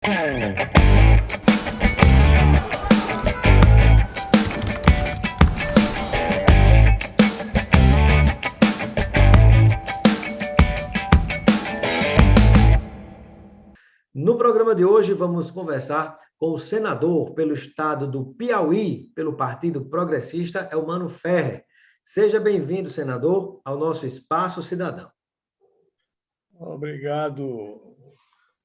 No programa de hoje, vamos conversar com o senador pelo estado do Piauí, pelo Partido Progressista, Elmano Ferrer. Seja bem-vindo, senador, ao nosso Espaço Cidadão. Obrigado,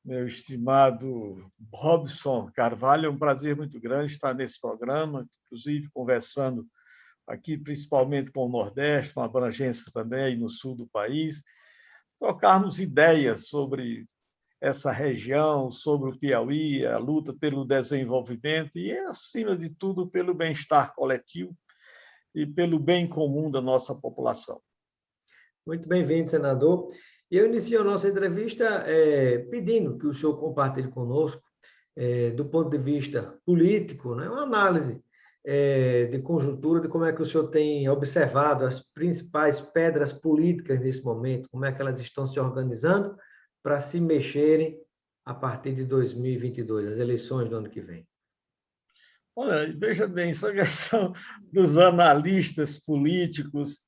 meu estimado Robson Carvalho. É um prazer muito grande estar nesse programa, inclusive conversando aqui, principalmente com o Nordeste, com abrangências também no sul do país, trocarmos ideias sobre essa região, sobre o Piauí, a luta pelo desenvolvimento e, acima de tudo, pelo bem-estar coletivo e pelo bem comum da nossa população. Muito bem-vindo, senador. E eu inicio a nossa entrevista pedindo que o senhor compartilhe conosco, do ponto de vista político, né, uma análise de conjuntura de como é que o senhor tem observado as principais pedras políticas nesse momento, como é que elas estão se organizando para se mexerem a partir de 2022, as eleições do ano que vem. Olha, veja bem, essa questão dos analistas políticos,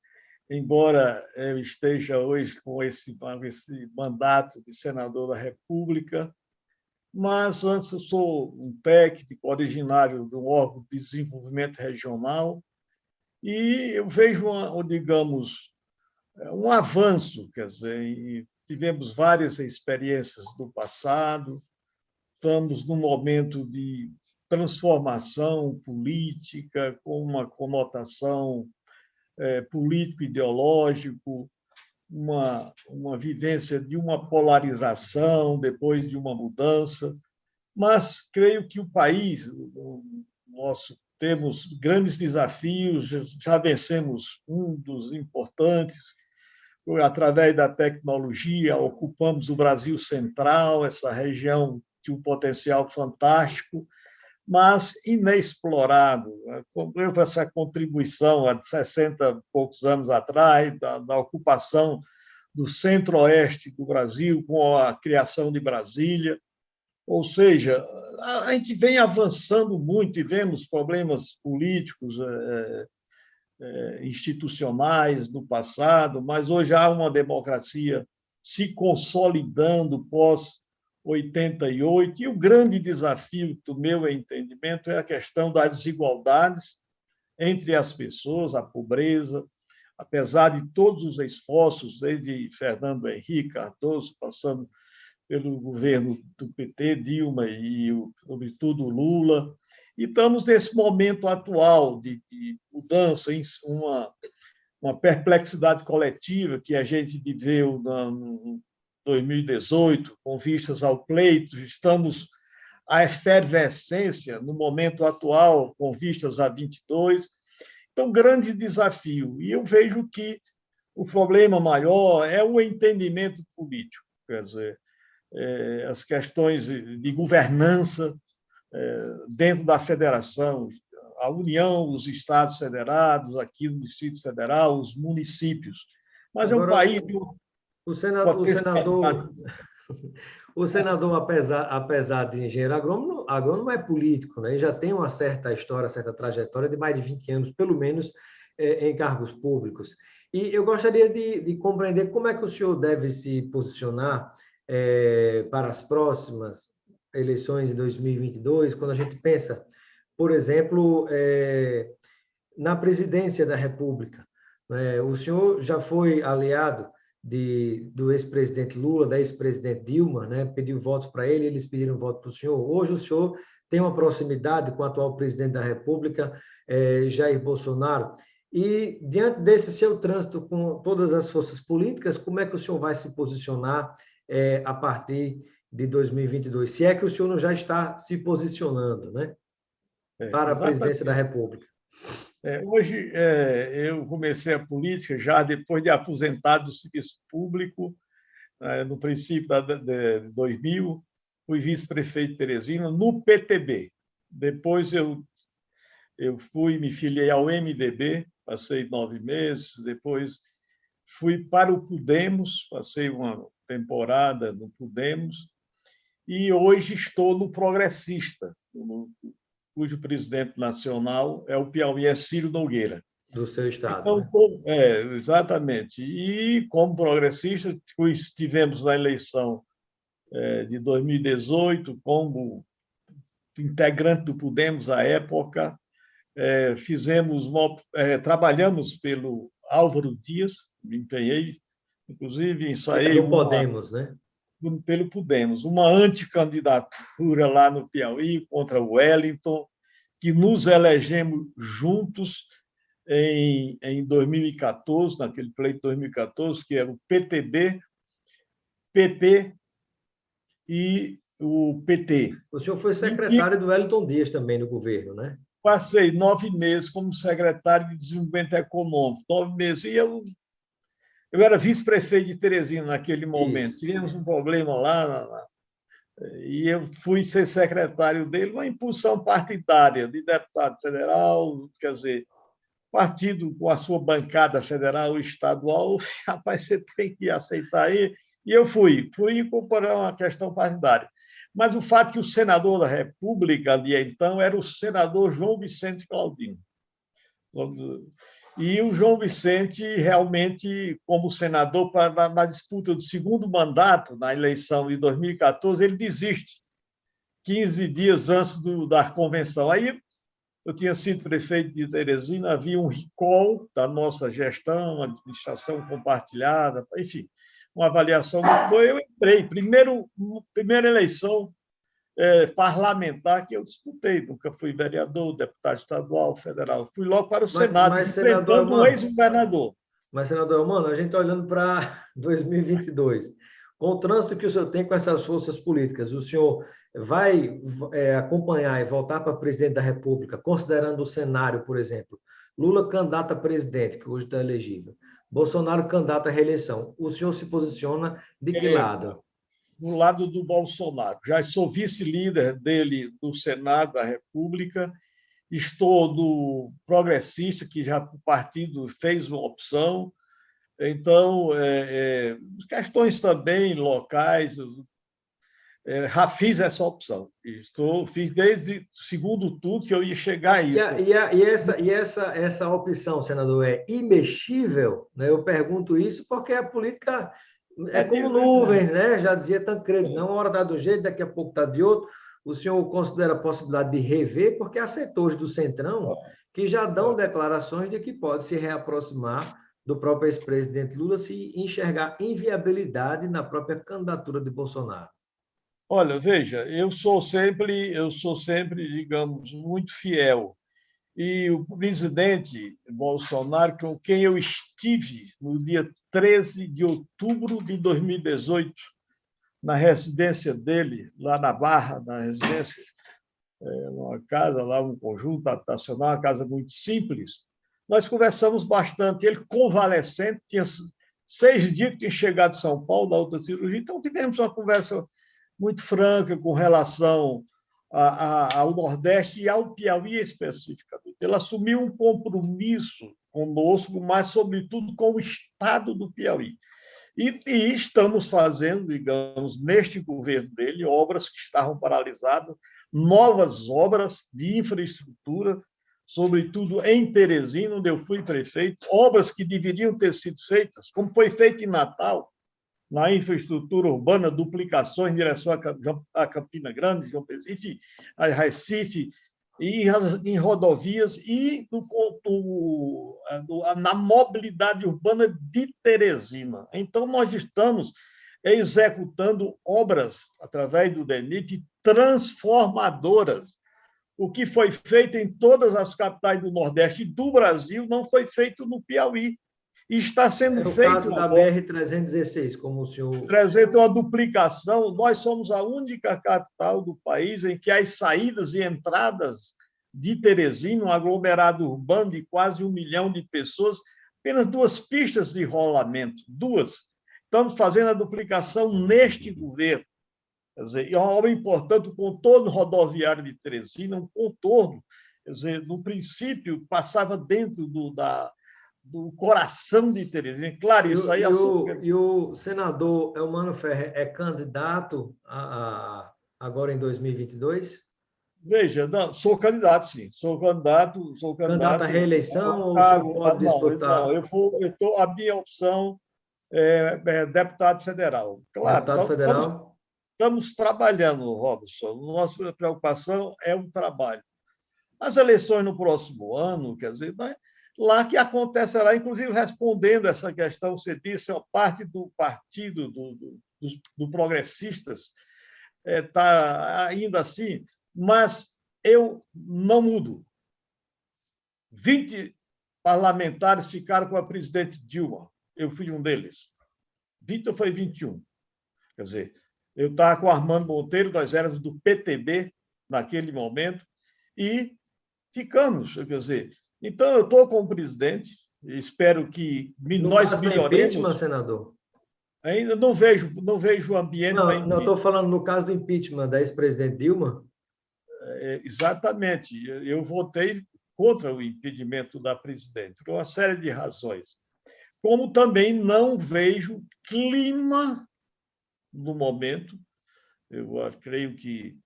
embora eu esteja hoje com esse mandato de senador da República, mas antes eu sou um técnico originário de um órgão de desenvolvimento regional e eu vejo, digamos, um avanço, quer dizer, e tivemos várias experiências do passado, estamos num momento de transformação política com uma conotação político-ideológico, uma vivência de uma polarização depois de uma mudança, mas creio que o país, temos grandes desafios, já vencemos um dos importantes, através da tecnologia, ocupamos o Brasil Central, essa região de um potencial fantástico, mas inexplorado. Houve essa contribuição há 60 e poucos anos atrás, da ocupação do centro-oeste do Brasil, com a criação de Brasília. Ou seja, a gente vem avançando muito, tivemos problemas políticos, institucionais no passado, mas hoje há uma democracia se consolidando pós-88, e o grande desafio, do meu entendimento, é a questão das desigualdades entre as pessoas, a pobreza, apesar de todos os esforços, desde Fernando Henrique Cardoso, passando pelo governo do PT, Dilma e, sobretudo, Lula. E estamos nesse momento atual de mudança, uma perplexidade coletiva que a gente viveu em 2018, com vistas ao pleito, estamos à efervescência no momento atual, com vistas a 22. Então, grande desafio. E eu vejo que o problema maior é o entendimento político, quer dizer, as questões de governança dentro da federação, a União, os estados federados, aqui no Distrito Federal, os municípios. Mas agora, é um país... O senador, apesar de engenheiro agrônomo é político, né? Ele já tem uma certa história, certa trajetória de mais de 20 anos, pelo menos, em cargos públicos. E eu gostaria de compreender como é que o senhor deve se posicionar para as próximas eleições de 2022, quando a gente pensa, por exemplo, na presidência da República. O senhor já foi aliado do ex-presidente Lula, da ex-presidente Dilma, né? Pediu votos para ele, eles pediram voto para o senhor. Hoje o senhor tem uma proximidade com o atual presidente da República, Jair Bolsonaro, e diante desse seu trânsito com todas as forças políticas, como é que o senhor vai se posicionar a partir de 2022? Se é que o senhor não já está se posicionando, né? Para a presidência da República. Hoje, eu comecei a política já depois de aposentado do serviço público, no princípio de 2000, fui vice-prefeito de Teresina, no PTB. Depois eu me filiei ao MDB, passei 9 meses, depois fui para o Podemos, passei uma temporada no Podemos, e hoje estou no Progressista, cujo presidente nacional é o Piauí, é Ciro Nogueira. Do seu estado, Então, né? exatamente. E, como progressista, estivemos na eleição de 2018 como integrante do Podemos à época, trabalhamos pelo Álvaro Dias, me empenhei, inclusive Que é ensaiei do Podemos, né? pelo Podemos, uma anticandidatura lá no Piauí contra o Wellington, que nos elegemos juntos em 2014, naquele pleito de 2014, que era o PTB, PP e o PT. O senhor foi E secretário do Wellington Dias também no governo, né? passei 9 meses como secretário de Desenvolvimento Econômico, 9 meses. E eu era vice-prefeito de Teresina naquele momento. Isso. Tivemos um problema lá, e eu fui ser secretário dele, uma impulsão partidária de deputado federal, quer dizer, partido com a sua bancada federal e estadual, rapaz, você tem que aceitar aí. E eu fui incorporar uma questão partidária. Mas o fato que o senador da República ali então era o senador João Vicente Claudino. E o João Vicente, realmente, como senador, na disputa do segundo mandato, na eleição de 2014, ele desiste, 15 dias antes da convenção. Aí eu tinha sido prefeito de Teresina, havia um recall da nossa gestão, administração compartilhada, enfim, uma avaliação muito boa. Eu entrei, primeira eleição parlamentar que eu disputei, nunca fui vereador, deputado estadual, federal. Fui logo para o Senado, Senador enfrentando um Elmano, ex-governador. mas, senador Elmano, a gente está olhando para 2022. Com o trânsito que o senhor tem com essas forças políticas, o senhor vai acompanhar e voltar para presidente da República, considerando o cenário, por exemplo, Lula candidato a presidente, que hoje está elegível, Bolsonaro candidato à reeleição. O senhor se posiciona de que lado? Do lado do Bolsonaro. Já sou vice-líder dele do Senado da República, estou no Progressista, que já o partido fez uma opção. Então, questões também locais, já fiz essa opção. Fiz desde o segundo turno que eu ia chegar a isso. Essa opção, senador, é imexível? Né? Eu pergunto isso porque a política é como nuvens, né? Já dizia Tancredo, não, uma hora está do jeito, daqui a pouco está de outro. O senhor considera a possibilidade de rever, porque há setores do Centrão que já dão declarações de que pode se reaproximar do próprio ex-presidente Lula se enxergar inviabilidade na própria candidatura de Bolsonaro. Olha, veja, eu sou sempre, digamos, muito fiel. E o presidente Bolsonaro, com quem eu estive no dia 13 de outubro de 2018, na residência dele, lá na Barra, na residência, uma casa lá, um conjunto habitacional, uma casa muito simples. Nós conversamos bastante. Ele convalescente, tinha 6 dias que tinha chegado de São Paulo, da outra cirurgia, então tivemos uma conversa muito franca com relação ao Nordeste e ao Piauí especificamente. Ele assumiu um compromisso conosco, mas, sobretudo, com o Estado do Piauí. E estamos fazendo, digamos, neste governo dele, obras que estavam paralisadas, novas obras de infraestrutura, sobretudo em Teresina, onde eu fui prefeito, obras que deveriam ter sido feitas, como foi feito em Natal, na infraestrutura urbana, duplicações em direção a Campina Grande, enfim, a Recife, e em rodovias e na mobilidade urbana de Teresina. Então, nós estamos executando obras, através do DENIT, transformadoras. O que foi feito em todas as capitais do Nordeste do Brasil não foi feito no Piauí. E está sendo feito. É o caso da BR-316, como o senhor. Apresenta uma duplicação. Nós somos a única capital do país em que as saídas e entradas de Teresina, um aglomerado urbano de quase 1 milhão de pessoas, apenas 2 pistas de rolamento, 2. Estamos fazendo a duplicação neste governo. Quer dizer, é uma obra importante, o contorno rodoviário de Teresina, um contorno. Quer dizer, no princípio, passava dentro do coração de Teresina. Claro, isso aí... E o senador Elmano Ferrer é candidato agora em 2022? Veja, não, sou candidato, sim. Sou Candidato à candidato reeleição ao ou o senhor cargo. pode Não, disputar a minha opção é deputado federal. Claro, deputado então, federal? estamos trabalhando, Robson. Nossa preocupação é o trabalho. As eleições no próximo ano, quer dizer, né, lá que acontecerá, inclusive respondendo essa questão, você disse, a parte do partido do Progressistas está ainda assim, mas eu não mudo. 20 parlamentares ficaram com a presidente Dilma. Eu fui um deles. 20 ou foi 21? Quer dizer, eu estava com o Armando Monteiro, nós éramos do PTB naquele momento, e ficamos, quer dizer. Então, eu estou com o presidente, espero que No nós caso do impeachment, melhoremos. senador? Ainda não vejo o ambiente para Não, estou impeachment. falando no caso do impeachment da ex-presidente Dilma. Exatamente. Eu votei contra o impedimento da presidente, por uma série de razões. Como também não vejo clima no momento. Eu creio que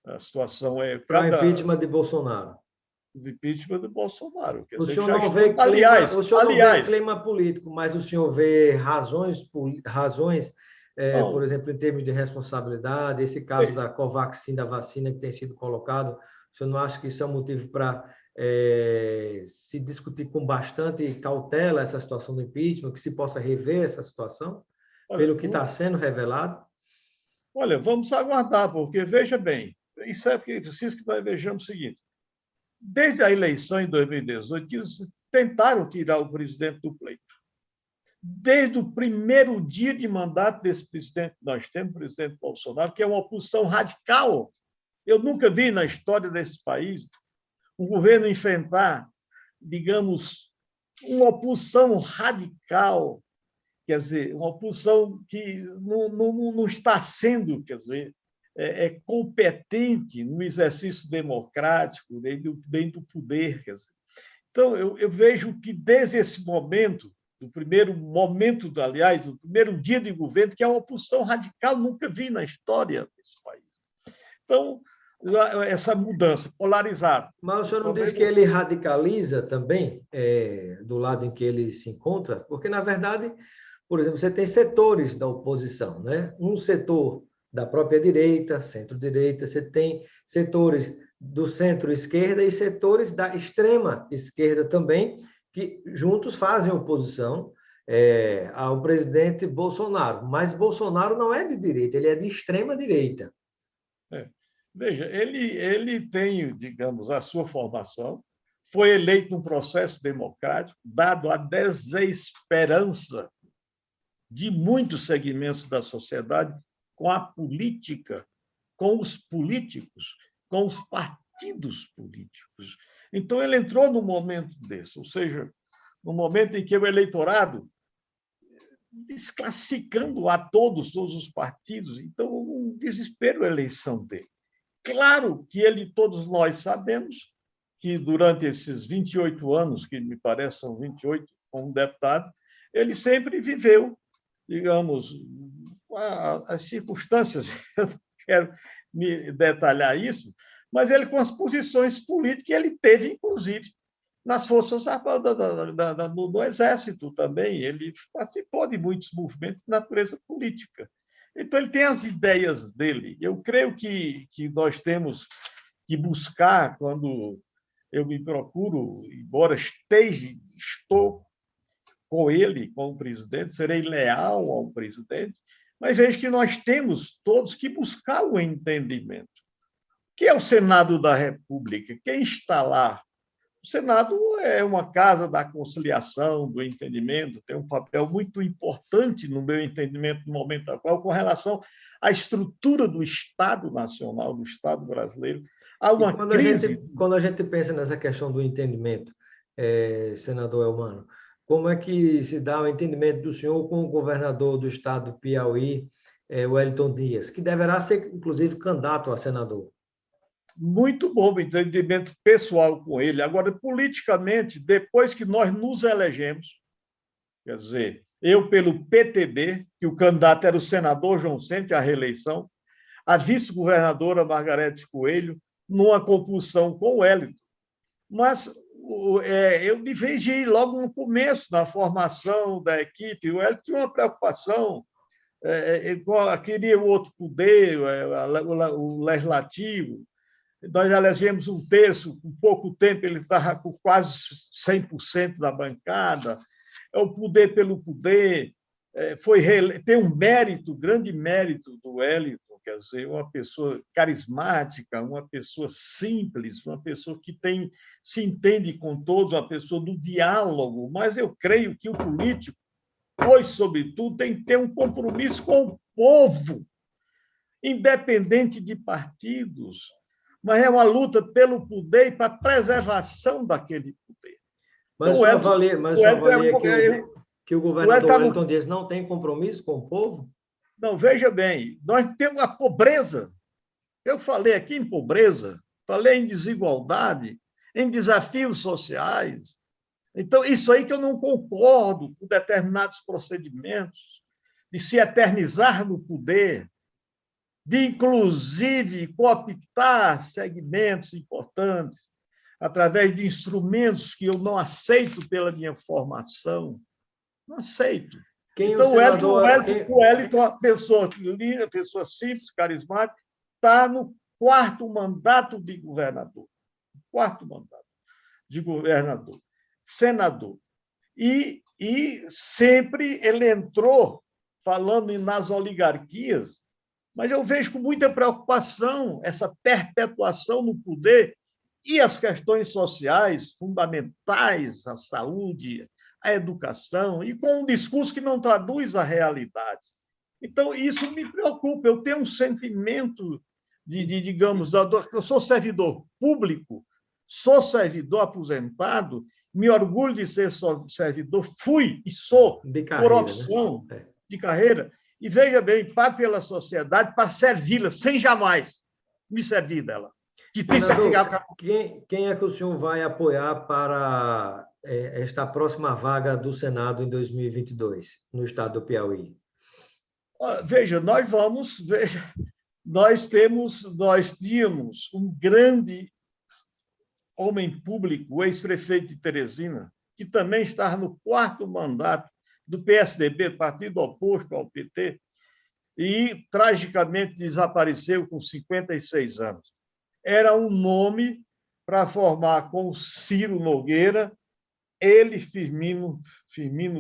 a situação é Para o cada impeachment de Bolsonaro. impeachment do Bolsonaro. Quer O dizer, senhor já não estou. vê clima, o senhor não vê clima político, mas o senhor vê razões, por Não, exemplo, em termos de responsabilidade, esse caso da Covaxin, da vacina que tem sido colocado, o senhor não acha que isso é um motivo para se discutir com bastante cautela essa situação do impeachment, que se possa rever essa situação, olha, pelo que está sendo revelado? olha, vamos aguardar, porque, veja bem, isso é preciso que nós vejamos o seguinte: desde a eleição em 2018, que eles tentaram tirar o presidente do pleito. Desde o primeiro dia de mandato desse presidente que nós temos, o presidente Bolsonaro, que é uma oposição radical. Eu nunca vi na história desse país um governo enfrentar, digamos, uma oposição radical, quer dizer, uma oposição que não está sendo, quer dizer, competente no exercício democrático, dentro do poder. Quer dizer. Então, eu vejo que desde esse momento, do primeiro momento, aliás, do primeiro dia de governo, que é uma oposição radical, nunca vi na história desse país. Então, essa mudança polarizada. Mas o senhor não disse que Podemos. ele radicaliza também, do lado em que ele se encontra? Porque, na verdade, por exemplo, você tem setores da oposição, né? Um setor da própria direita, centro-direita, você tem setores do centro-esquerda e setores da extrema-esquerda também, que juntos fazem oposição ao presidente Bolsonaro. Mas Bolsonaro não é de direita, ele é de extrema-direita. Veja, ele tem, digamos, a sua formação, foi eleito num processo democrático, dado a desesperança de muitos segmentos da sociedade com a política, com os políticos, com os partidos políticos. Então, ele entrou num momento desse, ou seja, no momento em que o eleitorado desclassificando a todos os partidos, então um desespero a eleição dele. Claro que todos nós sabemos que durante esses 28 anos, que me parece são 28 como deputado, ele sempre viveu, digamos, as circunstâncias, eu não quero me detalhar isso, mas ele com as posições políticas que ele teve, inclusive, nas forças do Exército também. Ele participou de muitos movimentos de natureza política. Então, ele tem as ideias dele. Eu creio que nós temos que buscar, quando eu me procuro, embora estou com ele, com o presidente, serei leal ao presidente, mas vejo que nós temos todos que buscar o entendimento. O que é o Senado da República? Quem está lá? O Senado é uma casa da conciliação, do entendimento, tem um papel muito importante, no meu entendimento, no momento atual, com relação à estrutura do Estado Nacional, do Estado brasileiro. Há E uma crise. quando a gente pensa nessa questão do entendimento, senador Elmano, como é que se dá o entendimento do senhor com o governador do estado do Piauí, Wellington Dias, que deverá ser, inclusive, candidato a senador? Muito bom o entendimento pessoal com ele. Agora, politicamente, depois que nós nos elegemos, quer dizer, eu pelo PTB, que o candidato era o senador João Sente à reeleição, a vice-governadora Margarete Coelho, numa compulsão com o Wellington. Mas eu divergi logo no começo, na formação da equipe. O Wellington tinha uma preocupação, queria o outro poder, o legislativo. Nós elegemos um terço, com pouco tempo ele estava com quase 100% da bancada. É o poder pelo poder. Tem um mérito, grande mérito do Wellington, quer dizer, uma pessoa carismática, uma pessoa simples, uma pessoa que se entende com todos, uma pessoa do diálogo. Mas eu creio que o político, hoje, sobretudo, tem que ter um compromisso com o povo, independente de partidos, mas é uma luta pelo poder e para a preservação daquele poder. Mas então, o senhor avalia que o governador Wellington Dias não tem compromisso com o povo? Não, veja bem, nós temos a pobreza. Eu falei aqui em pobreza, falei em desigualdade, em desafios sociais. Então, isso aí que eu não concordo com determinados procedimentos, de se eternizar no poder, de, inclusive, cooptar segmentos importantes através de instrumentos que eu não aceito pela minha formação. Não aceito. Então, o Wellington, uma pessoa linda, pessoa simples, carismática, está no 4º mandato de governador. 4º mandato de governador, senador. E sempre ele entrou falando nas oligarquias, mas eu vejo com muita preocupação essa perpetuação no poder e as questões sociais fundamentais, a saúde, a educação, e com um discurso que não traduz a realidade. Então, isso me preocupa. Eu tenho um sentimento digamos, eu sou servidor público, sou servidor aposentado, me orgulho de ser servidor, fui e sou, por opção, né? De carreira, e veja bem, pago pela sociedade para servi-la, sem jamais me servir dela. Senador, quem é que o senhor vai apoiar para esta próxima vaga do Senado em 2022, no estado do Piauí? Veja, nós tínhamos um grande homem público, o ex-prefeito de Teresina, que também estava no 4º mandato do PSDB, partido oposto ao PT, e tragicamente desapareceu com 56 anos. Era um nome para formar com o Ciro Nogueira, ele, Firmino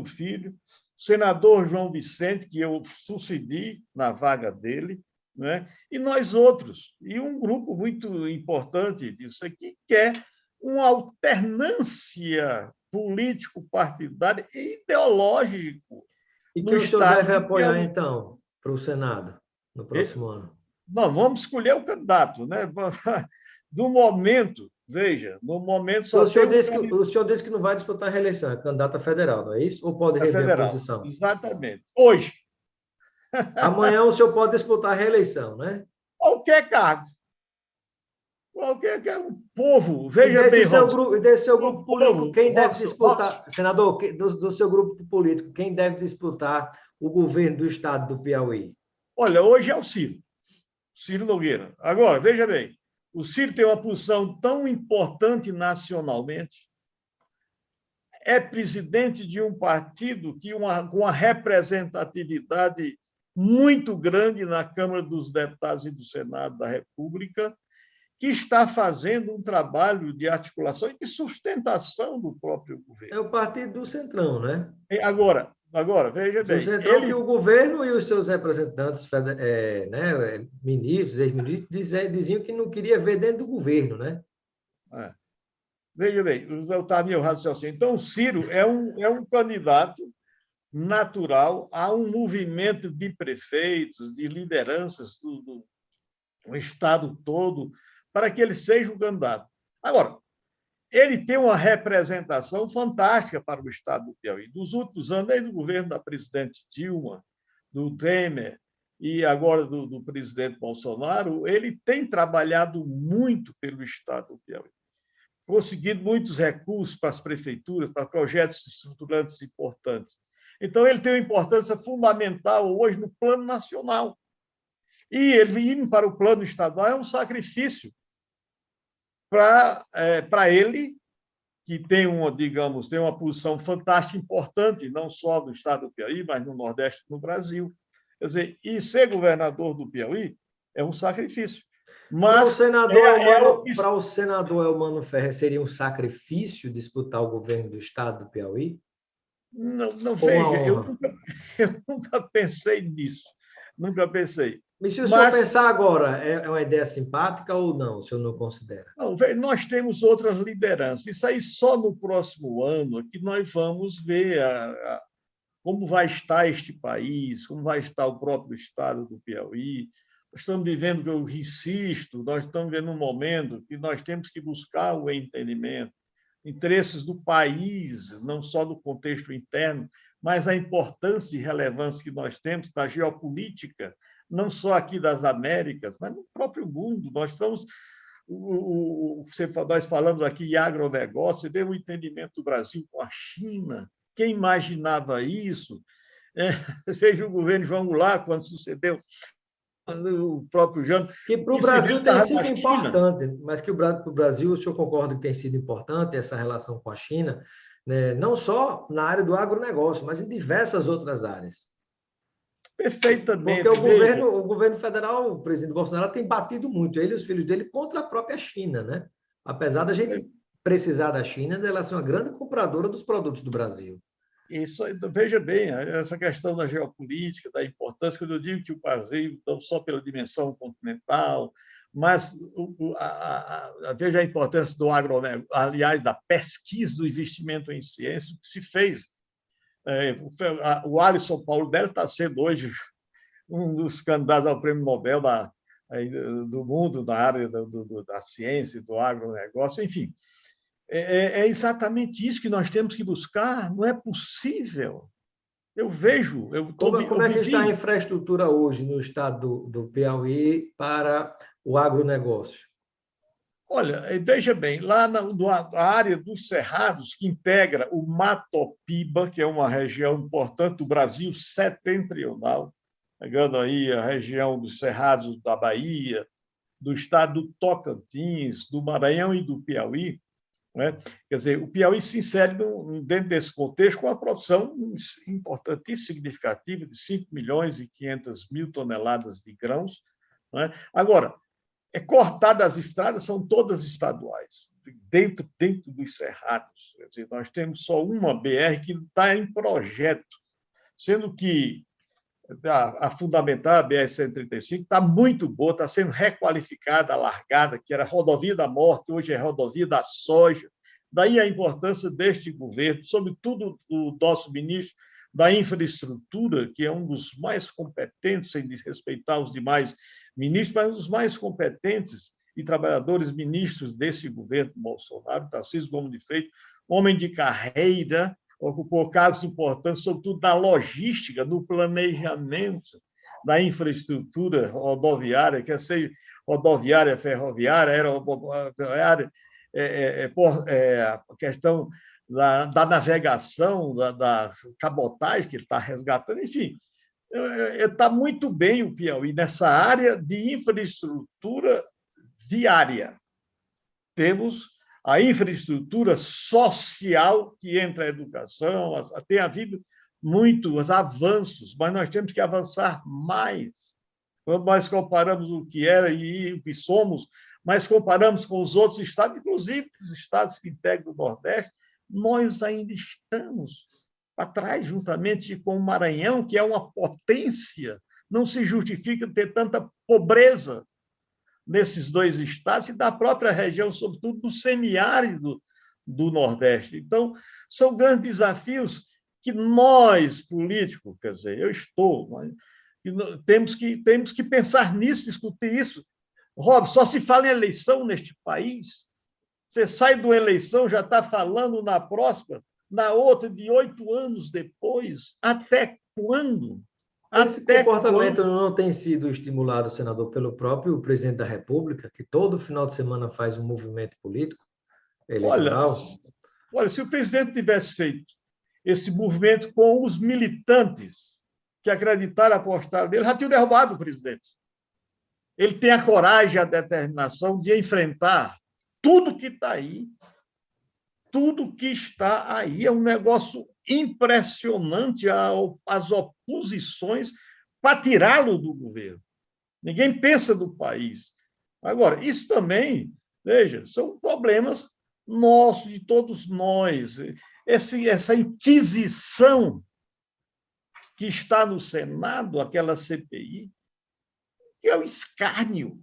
Filho, o senador João Vicente, que eu sucedi na vaga dele, né? E nós outros. E um grupo muito importante disso aqui, que é uma alternância político-partidária e ideológico. E que o senhor deve apoiar, então, para o Senado, no próximo ano? Não, vamos escolher o candidato, né? No momento, veja, no momento só o senhor disse que não vai disputar a reeleição, é candidato a federal, não é isso? Ou pode rever a posição? Exatamente. Hoje. Amanhã o senhor pode disputar a reeleição, né? Qualquer cargo. Qualquer povo. Veja bem, desse seu grupo político, quem deve disputar, senador, do seu grupo político, quem deve disputar o governo do estado do Piauí? Olha, hoje é o Ciro Nogueira. Agora, veja bem, o Ciro tem uma posição tão importante nacionalmente, é presidente de um partido com uma representatividade muito grande na Câmara dos Deputados e do Senado da República, que está fazendo um trabalho de articulação e de sustentação do próprio governo. É o partido do Centrão, né? Agora veja bem. O Centrão que o governo e os seus representantes, ministros, ex-ministros, diziam que não queria ver dentro do governo, né? Veja bem, está meu raciocínio. Então, o Ciro é um candidato natural a um movimento de prefeitos, de lideranças do estado todo, para que ele seja o candidato. Agora, ele tem uma representação fantástica para o estado do Piauí. Dos últimos anos, desde o governo da presidente Dilma, do Temer e agora do presidente Bolsonaro, ele tem trabalhado muito pelo estado do Piauí, conseguido muitos recursos para as prefeituras, para projetos estruturantes importantes. Então, ele tem uma importância fundamental hoje no plano nacional. E ele ir para o plano estadual é um sacrifício para ele, que tem digamos, tem uma posição fantástica, importante, não só no estado do Piauí, mas no Nordeste do Brasil. Quer dizer, e ser governador do Piauí é um sacrifício. Para o Mas senador opção. para o senador Eumano Ferreira, seria um sacrifício disputar o governo do estado do Piauí? Não Ou uma veja, honra? eu nunca pensei nisso, nunca pensei. Mas se o senhor Mas pensar agora, é uma ideia simpática ou não? O senhor não considera? não, nós temos outras lideranças. Isso aí só no próximo ano é que nós vamos ver como vai estar este país, como vai estar o próprio estado do Piauí. Nós estamos vivendo, eu insisto, nós estamos vivendo um momento que nós temos que buscar o entendimento, interesses do país, não só do contexto interno, mas a importância e relevância que nós temos na geopolítica, não só aqui das Américas, mas no próprio mundo. Nós estamos nós falamos aqui em agronegócio, deu um entendimento do Brasil com a China. Quem imaginava isso? Veja o governo João Goulart, quando sucedeu o próprio Jânio, Que para o que se viu Brasil que tem estava na sido China. importante, mas que para o Brasil, o senhor concorda que tem sido importante essa relação com a China, né? Não só na área do agronegócio, mas em diversas outras áreas. Porque Perfeitamente, veja. o governo federal, o presidente Bolsonaro, tem batido muito, ele e os filhos dele, contra a própria China, né? Apesar da gente precisar da China, ela ser uma grande compradora dos produtos do Brasil. Isso, veja bem, essa questão da geopolítica, da importância, quando eu digo que o Brasil, não só pela dimensão continental, mas veja a importância do agronegócio, aliás, da pesquisa, do investimento em ciência, que se fez. O Alisson Paulo Melo está sendo hoje um dos candidatos ao Prêmio Nobel do mundo na área da ciência, do agronegócio, enfim. É exatamente isso que nós temos que buscar. Não é possível. Eu vejo, Como é que está a infraestrutura hoje no estado do Piauí para o agronegócio? Olha, veja bem, lá na área dos Cerrados, que integra o Matopiba, que é uma região importante do Brasil setentrional, pegando aí a região dos Cerrados da Bahia, do estado do Tocantins, do Maranhão e do Piauí, né? Quer dizer, o Piauí se insere dentro desse contexto com a produção importantíssima, significativa, de 5 milhões e 500 mil toneladas de grãos. Né? Agora, cortadas as estradas são todas estaduais, dentro dos cerrados. Quer dizer, nós temos só uma BR que está em projeto, sendo que a fundamental, a BR-135, está muito boa, está sendo requalificada, alargada, que era rodovia da morte, hoje é rodovia da soja. Daí a importância deste governo, sobretudo do nosso ministro da Infraestrutura, que é um dos mais competentes, sem desrespeitar os demais ministros, mas um dos mais competentes e trabalhadores ministros desse governo Bolsonaro, Tarcísio Gomes de Freitas, homem de carreira, ocupou cargos importantes, sobretudo na logística, no planejamento da infraestrutura rodoviária, quer seja rodoviária, ferroviária, aeroviária, a questão da navegação, da cabotagem que ele está resgatando, enfim, está muito bem o Piauí nessa área de infraestrutura viária. Temos a infraestrutura social que entra a educação, tem havido muitos avanços, mas nós temos que avançar mais. Quando nós comparamos o que era e o que somos, mas comparamos com os outros estados, inclusive os estados que integram o Nordeste, nós ainda estamos para trás, juntamente com o Maranhão, que é uma potência. Não se justifica ter tanta pobreza nesses dois estados e da própria região, sobretudo do semiárido do Nordeste. Então, são grandes desafios que nós, políticos, quer dizer, eu estou, temos que pensar nisso, discutir isso. Rob, só se fala em eleição neste país. Você sai de uma eleição, já está falando na próxima, na outra, de 8 anos depois. Até quando? Esse comportamento não tem sido estimulado, senador, pelo próprio presidente da República, que todo final de semana faz um movimento político eleitoral? Olha, se o presidente tivesse feito esse movimento com os militantes que acreditaram, apostaram nele, já tinha derrubado o presidente. ele tem a coragem, a determinação de enfrentar tudo que está aí. Tudo que está aí é um negócio impressionante, as oposições para tirá-lo do governo. Ninguém pensa do país. Agora, isso também, veja, são problemas nossos, de todos nós. Essa inquisição que está no Senado, aquela CPI, que é o escárnio.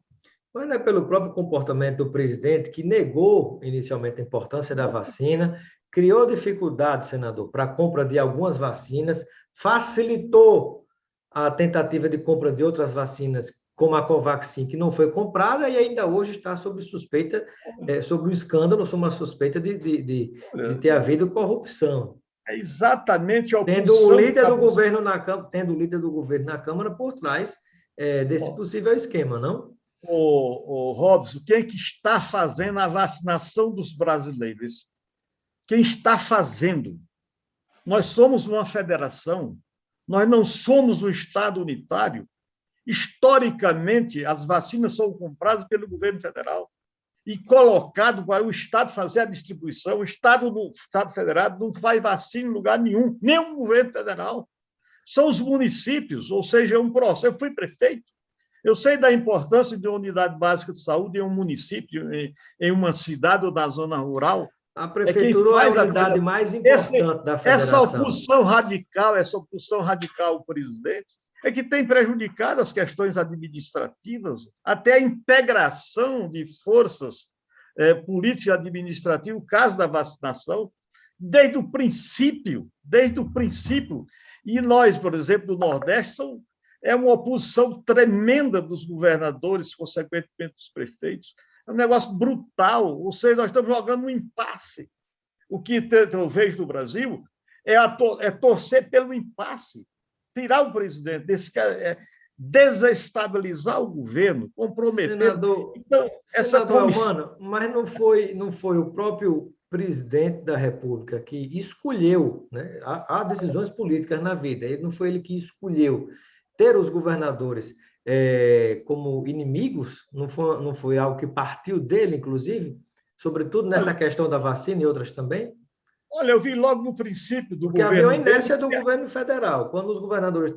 Mas é pelo próprio comportamento do presidente, que negou inicialmente a importância da vacina, criou dificuldade, senador, para a compra de algumas vacinas, facilitou a tentativa de compra de outras vacinas, como a Covaxin, que não foi comprada e ainda hoje está sob suspeita, sobre o escândalo, sob uma suspeita de ter havido corrupção. É exatamente a tendo o opção líder do governo tendo o líder do governo na Câmara por trás desse possível esquema, não? Robson, quem é que está fazendo a vacinação dos brasileiros? Quem está fazendo? Nós somos uma federação, nós não somos um Estado unitário. Historicamente, as vacinas são compradas pelo governo federal e colocado para o Estado fazer a distribuição. O Estado federado não faz vacina em lugar nenhum, nem o governo federal. São os municípios, ou seja, é um processo. Eu fui prefeito, eu sei da importância de uma unidade básica de saúde em um município, em uma cidade ou da zona rural. A prefeitura é a unidade mais importante da federação. Essa opção radical do presidente, é que tem prejudicado as questões administrativas, até a integração de forças políticas e administrativas, o caso da vacinação, desde o princípio. E nós, por exemplo, do Nordeste, é uma oposição tremenda dos governadores, consequentemente dos prefeitos. É um negócio brutal, ou seja, nós estamos jogando um impasse. O que eu vejo no Brasil é torcer pelo impasse, tirar o presidente, desestabilizar o governo, comprometer. Senador, então, senador Elmano, mas não foi o próprio presidente da República que escolheu, né? Há decisões políticas na vida, não foi ele que escolheu ter os governadores como inimigos, não foi algo que partiu dele, inclusive, sobretudo nessa questão da vacina e outras também? Olha, eu vi logo no princípio do Porque governo. Porque havia a inércia do governo federal. Quando os governadores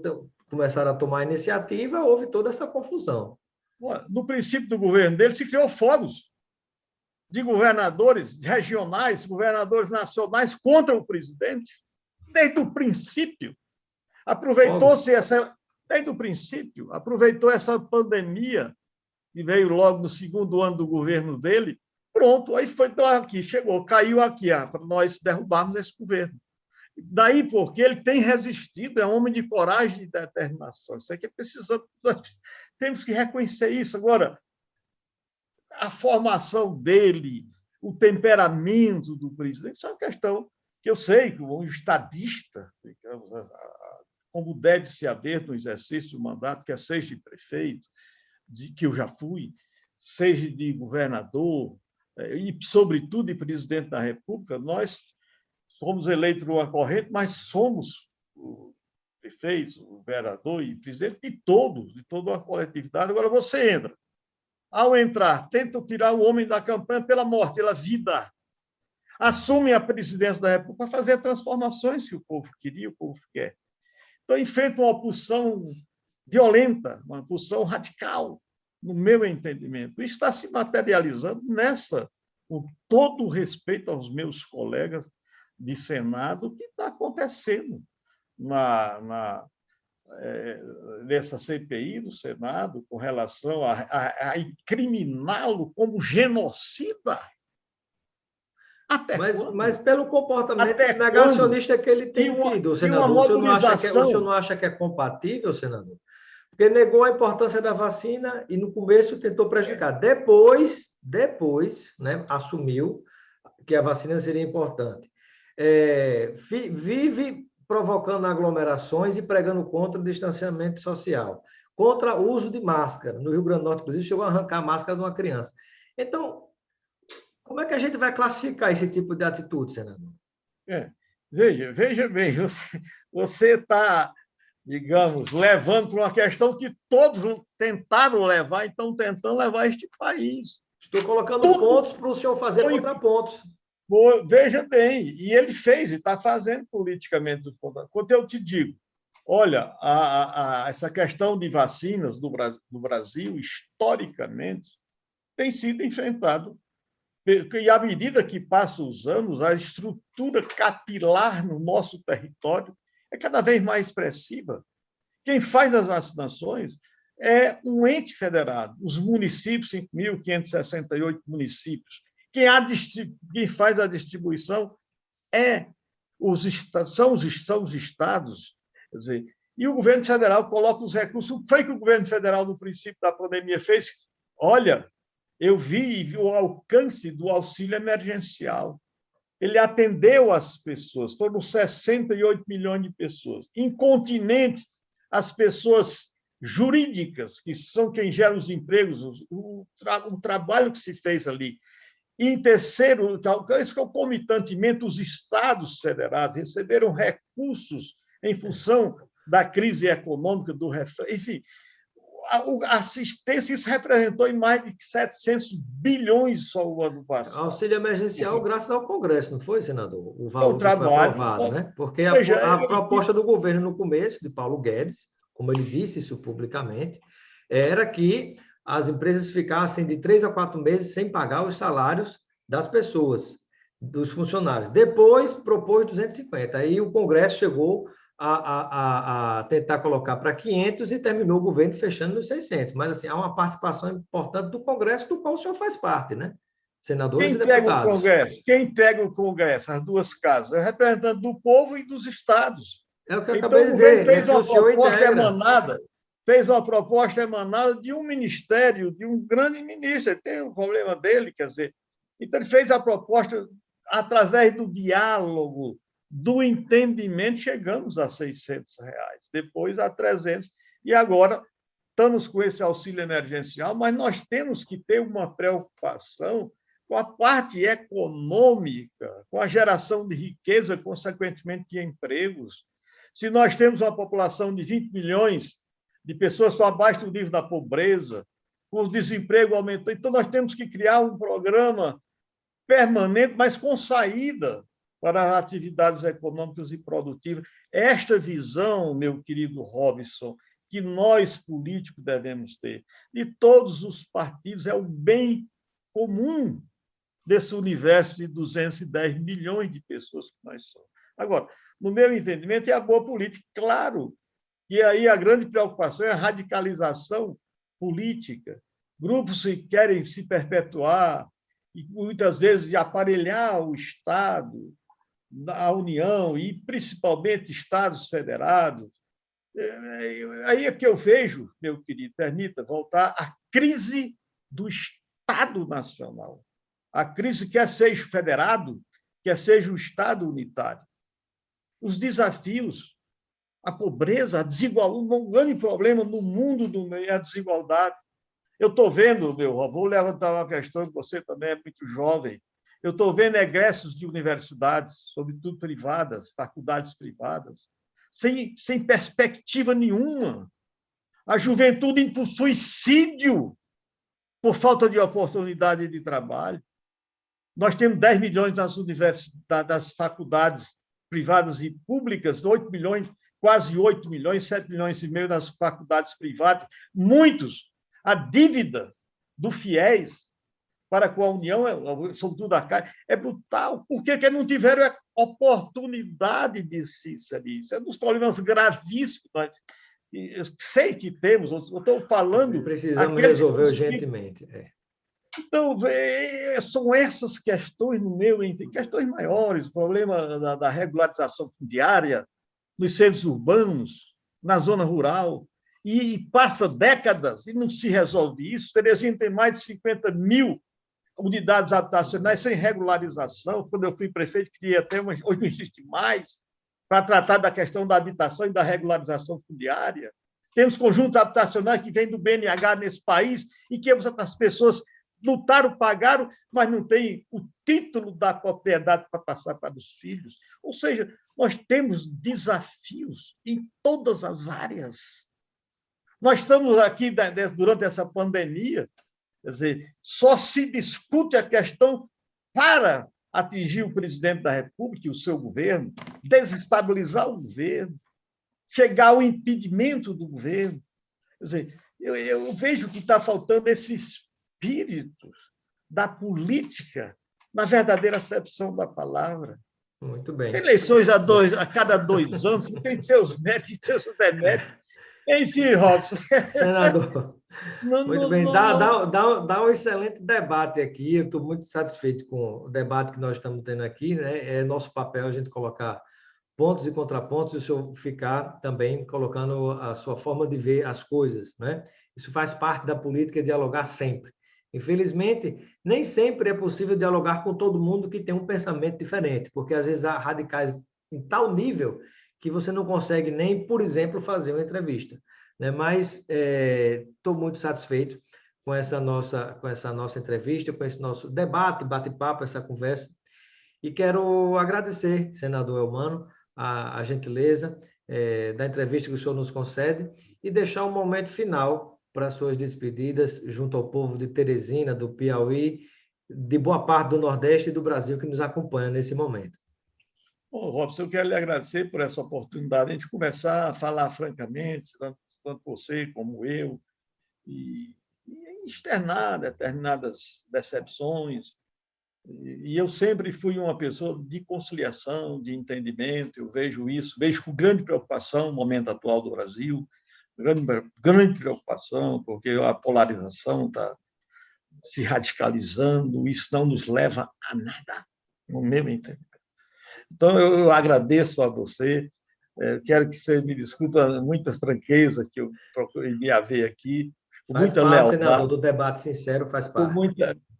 começaram a tomar a iniciativa, houve toda essa confusão. No princípio do governo dele, se criou fóruns de governadores regionais, governadores nacionais contra o presidente. Desde o princípio, aproveitou essa pandemia, que veio logo no segundo ano do governo dele. Pronto, aí foi aqui, chegou, caiu aqui, para nós derrubarmos esse governo. Daí porque ele tem resistido, é um homem de coragem e determinação. Isso aqui temos que reconhecer isso. Agora, a formação dele, o temperamento do presidente, isso é uma questão que eu sei que um estadista, como deve se haver no exercício do mandato, quer seja de prefeito, que eu já fui, seja de governador, e, sobretudo, de presidente da República, nós somos eleitos numa corrente, mas somos o prefeito, o governador e presidente de toda a coletividade. Agora, você entra. Ao entrar, tentam tirar o homem da campanha pela morte, pela vida. Assumem a presidência da República para fazer transformações que o povo queria, o povo quer. Então, enfrentam uma oposição violenta, uma oposição radical, no meu entendimento. Isso está se materializando com todo o respeito aos meus colegas de Senado, o que está acontecendo nessa CPI do Senado com relação a incriminá-lo como genocida. Mas pelo comportamento negacionista que ele tem tido, senador, o senhor não acha que é compatível, senador? Porque negou a importância da vacina e, no começo, tentou prejudicar. Depois, né, assumiu que a vacina seria importante. Vive provocando aglomerações e pregando contra o distanciamento social, contra o uso de máscara. No Rio Grande do Norte, inclusive, chegou a arrancar a máscara de uma criança. Então, como é que a gente vai classificar esse tipo de atitude, senador? Veja bem, você está digamos, levando para uma questão que todos tentaram levar, então tentando levar este país. Estou colocando Tudo pontos para o senhor fazer foi, contrapontos. veja bem, e ele fez, e está fazendo politicamente. Quando eu te digo, olha, essa questão de vacinas no Brasil, historicamente, tem sido enfrentado. E à medida que passam os anos, a estrutura capilar no nosso território é cada vez mais expressiva. Quem faz as vacinações é um ente federado, os municípios, 5.568 municípios. Quem faz a distribuição são os estados. Quer dizer, e o governo federal coloca os recursos. O que foi que o governo federal, no princípio da pandemia, fez? Olha, eu vi o alcance do auxílio emergencial. Ele atendeu as pessoas, foram 68 milhões de pessoas. Incontinente, as pessoas jurídicas, que são quem gera os empregos, o trabalho que se fez ali. E, em terceiro, esse concomitantemente, os estados federados receberam recursos em função da crise econômica, enfim, a assistência, isso representou em mais de 700 bilhões só o ano passado. Auxílio emergencial graças ao Congresso, não foi, senador? O valor que foi aprovado, né? Porque a proposta do governo no começo, de Paulo Guedes, como ele disse isso publicamente, era que as empresas ficassem de 3 a 4 meses sem pagar os salários das pessoas, dos funcionários. Depois propôs 250. Aí o Congresso chegou a tentar colocar para 500 e terminou o governo fechando nos 600. Mas, assim, há uma participação importante do Congresso, do qual o senhor faz parte, né? Senadores e deputados. Quem pega o Congresso, as duas casas? É o representante do povo e dos estados. É o que eu acabei de dizer. Fez uma proposta emanada de um ministério, de um grande ministro. Ele tem um problema dele, quer dizer. Então, ele fez a proposta através do diálogo, do entendimento, chegamos a R$600, depois a 300, e agora estamos com esse auxílio emergencial, mas nós temos que ter uma preocupação com a parte econômica, com a geração de riqueza, consequentemente de empregos. Se nós temos uma população de 20 milhões de pessoas só abaixo do nível da pobreza, com o desemprego aumentando, então nós temos que criar um programa permanente, mas com saída para atividades econômicas e produtivas. Esta visão, meu querido Robson, que nós, políticos, devemos ter, de todos os partidos, é o bem comum desse universo de 210 milhões de pessoas que nós somos. Agora, no meu entendimento, é a boa política. Claro que aí a grande preocupação é a radicalização política. Grupos que querem se perpetuar e, muitas vezes, aparelhar o Estado, a União e, principalmente, Estados federados. Aí é que eu vejo, meu querido, permita voltar, a crise do Estado Nacional. A crise quer seja federado, quer seja o Estado unitário. Os desafios, a pobreza, a desigualdade, um grande problema no mundo é a desigualdade. Eu estou vendo, vou levantar uma questão que você também é muito jovem, eu estou vendo egressos de universidades, sobretudo privadas, faculdades privadas, sem perspectiva nenhuma. A juventude indo para o suicídio por falta de oportunidade de trabalho. Nós temos 10 milhões nas universidades, das faculdades privadas e públicas, 8 milhões, quase 8 milhões, 7 milhões e meio nas faculdades privadas. Muitos, a dívida do FIES para com a União, sobretudo a CAI, é brutal. Por que não tiveram oportunidade de se inserir? Isso é um dos problemas gravíssimos. Eu sei que temos, eu estou falando... Precisamos resolver urgentemente. Então, são essas questões, no meu entendimento, questões maiores, o problema da regularização fundiária nos centros urbanos, na zona rural, e passa décadas e não se resolve isso. Teresina tem mais de 50 mil unidades habitacionais sem regularização. Quando eu fui prefeito, queria até hoje não existe mais, para tratar da questão da habitação e da regularização fundiária. Temos conjuntos habitacionais que vêm do BNH nesse país e que as pessoas lutaram, pagaram, mas não têm o título da propriedade para passar para os filhos. Ou seja, nós temos desafios em todas as áreas. Nós estamos aqui, durante essa pandemia, quer dizer, só se discute a questão para atingir o presidente da República e o seu governo, desestabilizar o governo, chegar ao impedimento do governo. Quer dizer, eu vejo que está faltando esse espírito da política na verdadeira acepção da palavra. Muito bem. Tem eleições a cada 2 anos, tem seus méritos e seus deméritos. Enfim, Robson. Senador, muito bem. Dá um excelente debate aqui. Eu estou muito satisfeito com o debate que nós estamos tendo aqui, né? É nosso papel a gente colocar pontos e contrapontos e o senhor ficar também colocando a sua forma de ver as coisas, né? Isso faz parte da política, dialogar sempre. Infelizmente, nem sempre é possível dialogar com todo mundo que tem um pensamento diferente, porque às vezes há radicais em tal nível que você não consegue nem, por exemplo, fazer uma entrevista, né? Mas estou muito satisfeito com essa nossa entrevista, com esse nosso debate, bate-papo, essa conversa, e quero agradecer, senador Eumano, a gentileza da entrevista que o senhor nos concede e deixar um momento final para suas despedidas junto ao povo de Teresina, do Piauí, de boa parte do Nordeste e do Brasil que nos acompanha nesse momento. Bom, Robson, eu quero lhe agradecer por essa oportunidade de a gente começar a falar francamente, tanto você como eu, e externar determinadas decepções. E eu sempre fui uma pessoa de conciliação, de entendimento, eu vejo isso, vejo com grande preocupação o momento atual do Brasil, grande preocupação, porque a polarização está se radicalizando, isso não nos leva a nada, no meu entendimento. Então, eu agradeço a você, quero que você me desculpe muita franqueza que eu procurei me haver aqui, com muita lealdade. Senador, do debate sincero faz parte.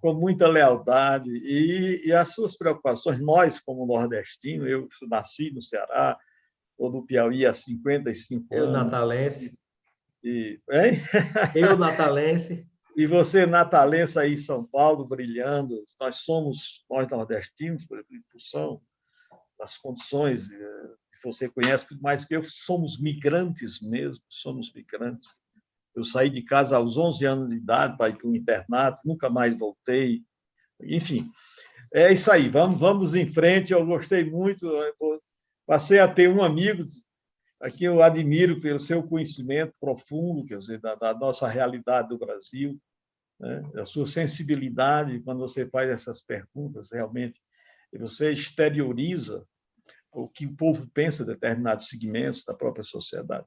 Com muita lealdade e as suas preocupações, nós como nordestinos, eu nasci no Ceará, estou no Piauí há 55 eu anos. Natalense. Hein? Eu natalense. E você natalense aí em São Paulo, brilhando. Nós nordestinos, por função das condições que você conhece mais que eu, somos migrantes mesmo, somos migrantes. Eu saí de casa aos 11 anos de idade para ir para um internato, nunca mais voltei. Enfim, é isso aí, vamos em frente. Eu gostei muito, passei a ter um amigo a quem eu admiro pelo seu conhecimento profundo, quer dizer, da nossa realidade do Brasil, né? A sua sensibilidade quando você faz essas perguntas, realmente, você exterioriza o que o povo pensa de determinados segmentos da própria sociedade.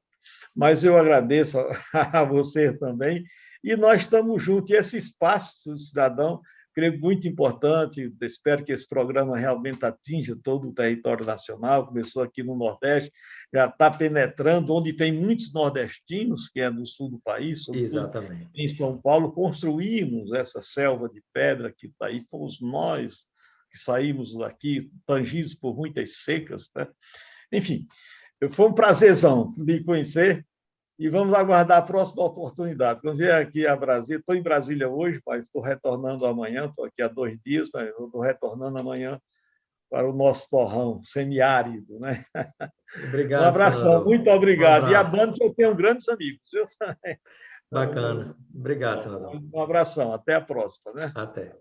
Mas eu agradeço a você também, e nós estamos juntos. E esse espaço do cidadão, creio muito importante, espero que esse programa realmente atinja todo o território nacional, começou aqui no Nordeste, já está penetrando, onde tem muitos nordestinos, que é do sul do país, exatamente, em São Paulo, construímos essa selva de pedra que está aí, fomos nós que saímos daqui, tangidos por muitas secas, né? Enfim, foi um prazerzão lhe conhecer e vamos aguardar a próxima oportunidade. Quando vier aqui a Brasília, estou em Brasília hoje, mas estou retornando amanhã, estou aqui há 2 dias, mas estou retornando amanhã para o nosso torrão semiárido, né? Obrigado, um abração, senador. muito obrigado. E a banda que eu tenho grandes amigos. Bacana. Obrigado, senador. Um abração, até a próxima, né? Até.